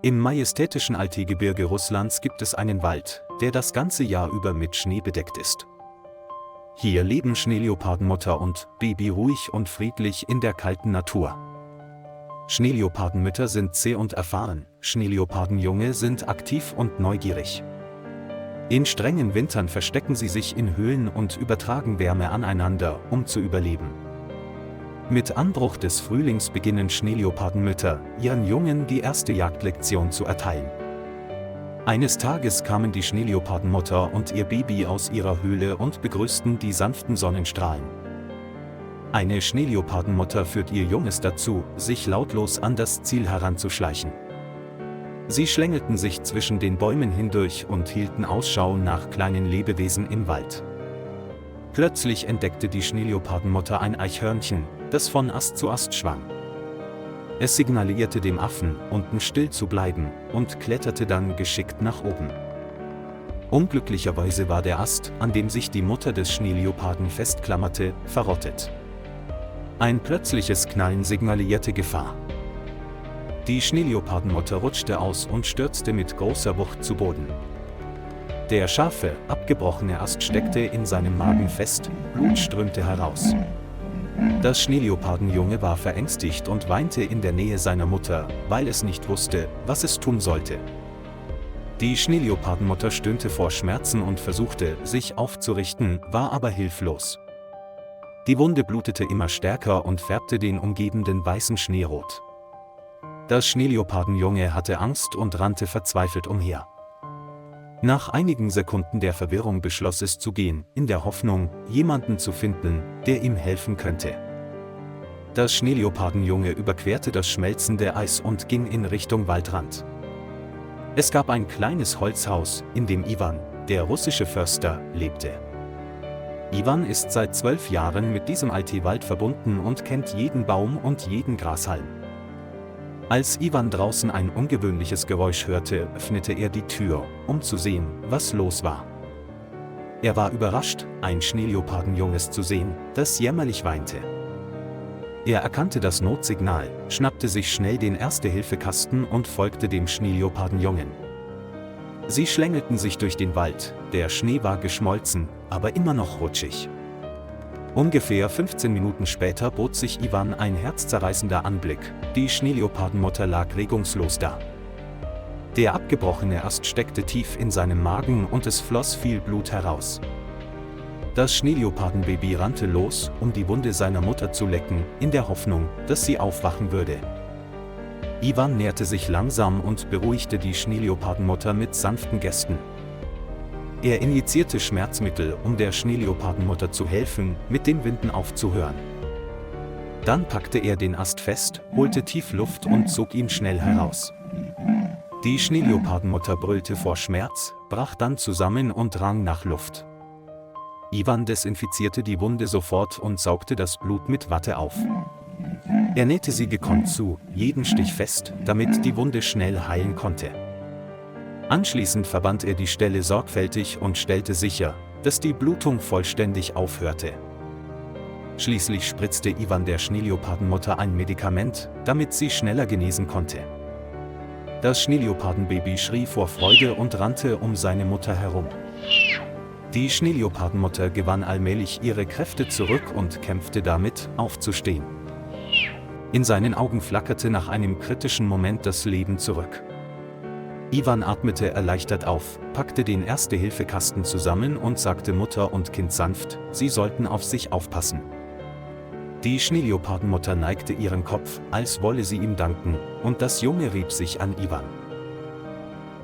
Im majestätischen Altegebirge Russlands gibt es einen Wald, der das ganze Jahr über mit Schnee bedeckt ist. Hier leben Schneeleopardenmutter und Baby ruhig und friedlich in der kalten Natur. Schneeleopardenmütter sind zäh und erfahren, Schneeleopardenjunge sind aktiv und neugierig. In strengen Wintern verstecken sie sich in Höhlen und übertragen Wärme aneinander, um zu überleben. Mit Anbruch des Frühlings beginnen Schneeleopardenmütter, ihren Jungen die erste Jagdlektion zu erteilen. Eines Tages kamen die Schneeleopardenmutter und ihr Baby aus ihrer Höhle und begrüßten die sanften Sonnenstrahlen. Eine Schneeleopardenmutter führt ihr Junges dazu, sich lautlos an das Ziel heranzuschleichen. Sie schlängelten sich zwischen den Bäumen hindurch und hielten Ausschau nach kleinen Lebewesen im Wald. Plötzlich entdeckte die Schneeleopardenmutter ein Eichhörnchen, das von Ast zu Ast schwamm. Es signalisierte dem Affen, unten still zu bleiben, und kletterte dann geschickt nach oben. Unglücklicherweise war der Ast, an dem sich die Mutter des Schneeleoparden festklammerte, verrottet. Ein plötzliches Knallen signalisierte Gefahr. Die Schneeleopardenmutter rutschte aus und stürzte mit großer Wucht zu Boden. Der scharfe, abgebrochene Ast steckte in seinem Magen fest, Blut strömte heraus. Das Schneeleopardenjunge war verängstigt und weinte in der Nähe seiner Mutter, weil es nicht wusste, was es tun sollte. Die Schneeleopardenmutter stöhnte vor Schmerzen und versuchte, sich aufzurichten, war aber hilflos. Die Wunde blutete immer stärker und färbte den umgebenden weißen Schnee rot. Das Schneeleopardenjunge hatte Angst und rannte verzweifelt umher. Nach einigen Sekunden der Verwirrung beschloss es zu gehen, in der Hoffnung, jemanden zu finden, der ihm helfen könnte. Das Schneeleopardenjunge überquerte das schmelzende Eis und ging in Richtung Waldrand. Es gab ein kleines Holzhaus, in dem Iwan, der russische Förster, lebte. Iwan ist seit 12 Jahren mit diesem Alteewald verbunden und kennt jeden Baum und jeden Grashalm. Als Iwan draußen ein ungewöhnliches Geräusch hörte, öffnete er die Tür, um zu sehen, was los war. Er war überrascht, ein Schneeleopardenjunges zu sehen, das jämmerlich weinte. Er erkannte das Notsignal, schnappte sich schnell den Erste-Hilfe-Kasten und folgte dem Schneeleopardenjungen. Sie schlängelten sich durch den Wald, der Schnee war geschmolzen, aber immer noch rutschig. Ungefähr 15 Minuten später bot sich Iwan ein herzzerreißender Anblick, die Schneeleopardenmutter lag regungslos da. Der abgebrochene Ast steckte tief in seinem Magen und es floss viel Blut heraus. Das Schneeleopardenbaby rannte los, um die Wunde seiner Mutter zu lecken, in der Hoffnung, dass sie aufwachen würde. Iwan näherte sich langsam und beruhigte die Schneeleopardenmutter mit sanften Gesten. Er injizierte Schmerzmittel, um der Schneeleopardenmutter zu helfen, mit den Winden aufzuhören. Dann packte er den Ast fest, holte tief Luft und zog ihn schnell heraus. Die Schneeleopardenmutter brüllte vor Schmerz, brach dann zusammen und rang nach Luft. Iwan desinfizierte die Wunde sofort und saugte das Blut mit Watte auf. Er nähte sie gekonnt zu, jeden Stich fest, damit die Wunde schnell heilen konnte. Anschließend verband er die Stelle sorgfältig und stellte sicher, dass die Blutung vollständig aufhörte. Schließlich spritzte Iwan der Schneeleopardenmutter ein Medikament, damit sie schneller genesen konnte. Das Schneeleopardenbaby schrie vor Freude und rannte um seine Mutter herum. Die Schneeleopardenmutter gewann allmählich ihre Kräfte zurück und kämpfte damit, aufzustehen. In seinen Augen flackerte nach einem kritischen Moment das Leben zurück. Iwan atmete erleichtert auf, packte den Erste-Hilfe-Kasten zusammen und sagte Mutter und Kind sanft, sie sollten auf sich aufpassen. Die Schneeleopardenmutter neigte ihren Kopf, als wolle sie ihm danken, und das Junge rieb sich an Iwan.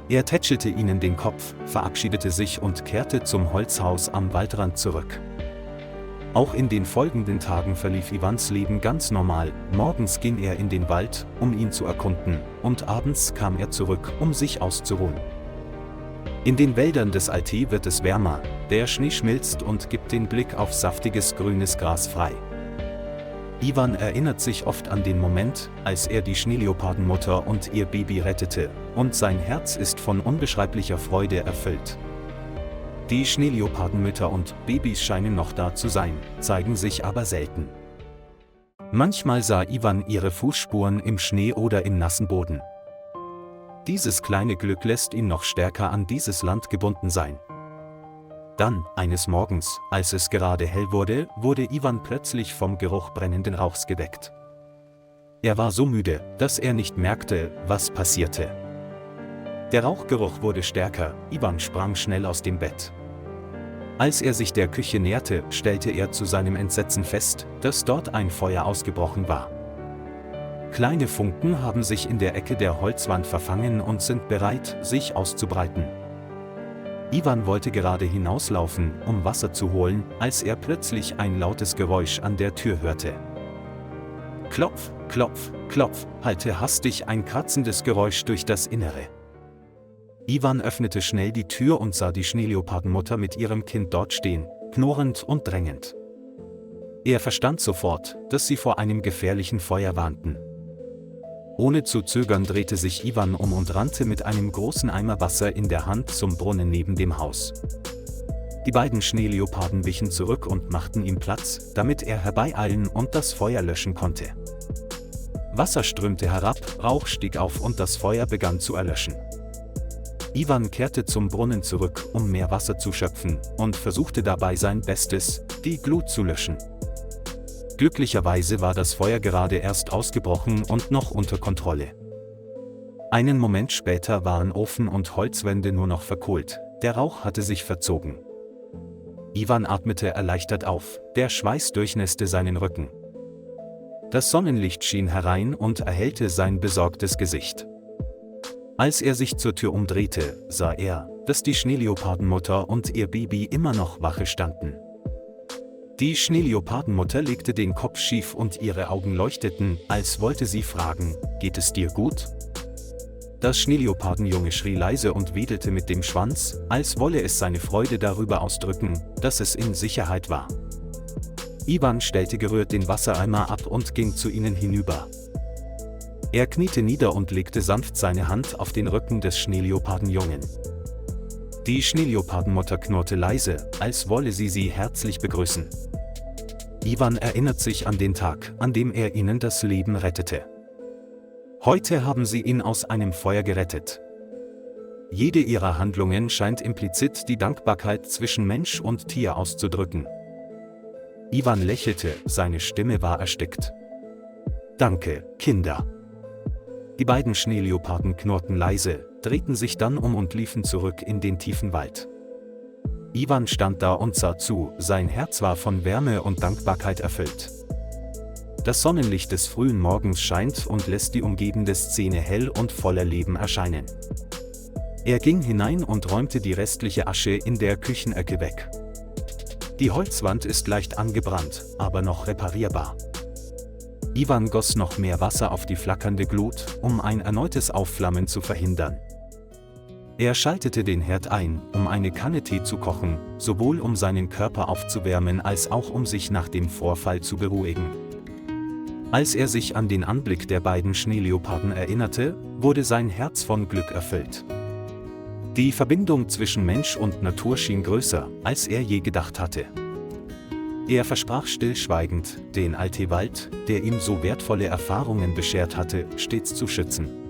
Er tätschelte ihnen den Kopf, verabschiedete sich und kehrte zum Holzhaus am Waldrand zurück. Auch in den folgenden Tagen verlief Iwans Leben ganz normal, morgens ging er in den Wald, um ihn zu erkunden, und abends kam er zurück, um sich auszuruhen. In den Wäldern des Altai wird es wärmer, der Schnee schmilzt und gibt den Blick auf saftiges grünes Gras frei. Iwan erinnert sich oft an den Moment, als er die Schneeleopardenmutter und ihr Baby rettete, und sein Herz ist von unbeschreiblicher Freude erfüllt. Die Schneeleopardenmütter und Babys scheinen noch da zu sein, zeigen sich aber selten. Manchmal sah Iwan ihre Fußspuren im Schnee oder im nassen Boden. Dieses kleine Glück lässt ihn noch stärker an dieses Land gebunden sein. Dann, eines Morgens, als es gerade hell wurde, wurde Iwan plötzlich vom Geruch brennenden Rauchs geweckt. Er war so müde, dass er nicht merkte, was passierte. Der Rauchgeruch wurde stärker, Iwan sprang schnell aus dem Bett. Als er sich der Küche näherte, stellte er zu seinem Entsetzen fest, dass dort ein Feuer ausgebrochen war. Kleine Funken haben sich in der Ecke der Holzwand verfangen und sind bereit, sich auszubreiten. Iwan wollte gerade hinauslaufen, um Wasser zu holen, als er plötzlich ein lautes Geräusch an der Tür hörte. Klopf, klopf, klopf, hallte hastig ein kratzendes Geräusch durch das Innere. Iwan öffnete schnell die Tür und sah die Schneeleopardenmutter mit ihrem Kind dort stehen, knurrend und drängend. Er verstand sofort, dass sie vor einem gefährlichen Feuer warnten. Ohne zu zögern drehte sich Iwan um und rannte mit einem großen Eimer Wasser in der Hand zum Brunnen neben dem Haus. Die beiden Schneeleoparden wichen zurück und machten ihm Platz, damit er herbeieilen und das Feuer löschen konnte. Wasser strömte herab, Rauch stieg auf und das Feuer begann zu erlöschen. Iwan kehrte zum Brunnen zurück, um mehr Wasser zu schöpfen, und versuchte dabei sein Bestes, die Glut zu löschen. Glücklicherweise war das Feuer gerade erst ausgebrochen und noch unter Kontrolle. Einen Moment später waren Ofen und Holzwände nur noch verkohlt, der Rauch hatte sich verzogen. Iwan atmete erleichtert auf, der Schweiß durchnässte seinen Rücken. Das Sonnenlicht schien herein und erhellte sein besorgtes Gesicht. Als er sich zur Tür umdrehte, sah er, dass die Schneeleopardenmutter und ihr Baby immer noch Wache standen. Die Schneeleopardenmutter legte den Kopf schief und ihre Augen leuchteten, als wollte sie fragen: Geht es dir gut? Das Schneeleopardenjunge schrie leise und wedelte mit dem Schwanz, als wolle es seine Freude darüber ausdrücken, dass es in Sicherheit war. Iwan stellte gerührt den Wassereimer ab und ging zu ihnen hinüber. Er kniete nieder und legte sanft seine Hand auf den Rücken des Schneeleopardenjungen. Die Schneeleopardenmutter knurrte leise, als wolle sie herzlich begrüßen. Iwan erinnert sich an den Tag, an dem er ihnen das Leben rettete. Heute haben sie ihn aus einem Feuer gerettet. Jede ihrer Handlungen scheint implizit die Dankbarkeit zwischen Mensch und Tier auszudrücken. Iwan lächelte, seine Stimme war erstickt. Danke, Kinder. Die beiden Schneeleoparden knurrten leise, drehten sich dann um und liefen zurück in den tiefen Wald. Iwan stand da und sah zu, sein Herz war von Wärme und Dankbarkeit erfüllt. Das Sonnenlicht des frühen Morgens scheint und lässt die umgebende Szene hell und voller Leben erscheinen. Er ging hinein und räumte die restliche Asche in der Küchenecke weg. Die Holzwand ist leicht angebrannt, aber noch reparierbar. Iwan goss noch mehr Wasser auf die flackernde Glut, um ein erneutes Aufflammen zu verhindern. Er schaltete den Herd ein, um eine Kanne Tee zu kochen, sowohl um seinen Körper aufzuwärmen als auch um sich nach dem Vorfall zu beruhigen. Als er sich an den Anblick der beiden Schneeleoparden erinnerte, wurde sein Herz von Glück erfüllt. Die Verbindung zwischen Mensch und Natur schien größer, als er je gedacht hatte. Er versprach stillschweigend, den Alteewald, der ihm so wertvolle Erfahrungen beschert hatte, stets zu schützen.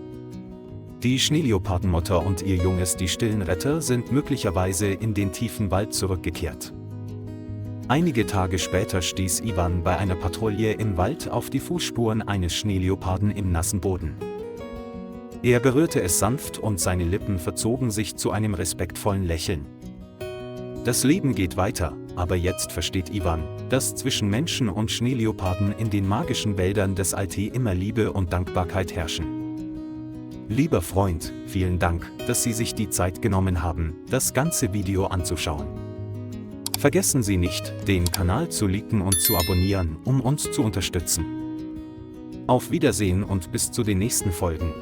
Die Schneeleopardenmutter und ihr Junges, die stillen Retter, sind möglicherweise in den tiefen Wald zurückgekehrt. Einige Tage später stieß Iwan bei einer Patrouille im Wald auf die Fußspuren eines Schneeleoparden im nassen Boden. Er berührte es sanft und seine Lippen verzogen sich zu einem respektvollen Lächeln. Das Leben geht weiter, aber jetzt versteht Iwan, dass zwischen Menschen und Schneeleoparden in den magischen Wäldern des Alte immer Liebe und Dankbarkeit herrschen. Lieber Freund, vielen Dank, dass Sie sich die Zeit genommen haben, das ganze Video anzuschauen. Vergessen Sie nicht, den Kanal zu liken und zu abonnieren, um uns zu unterstützen. Auf Wiedersehen und bis zu den nächsten Folgen.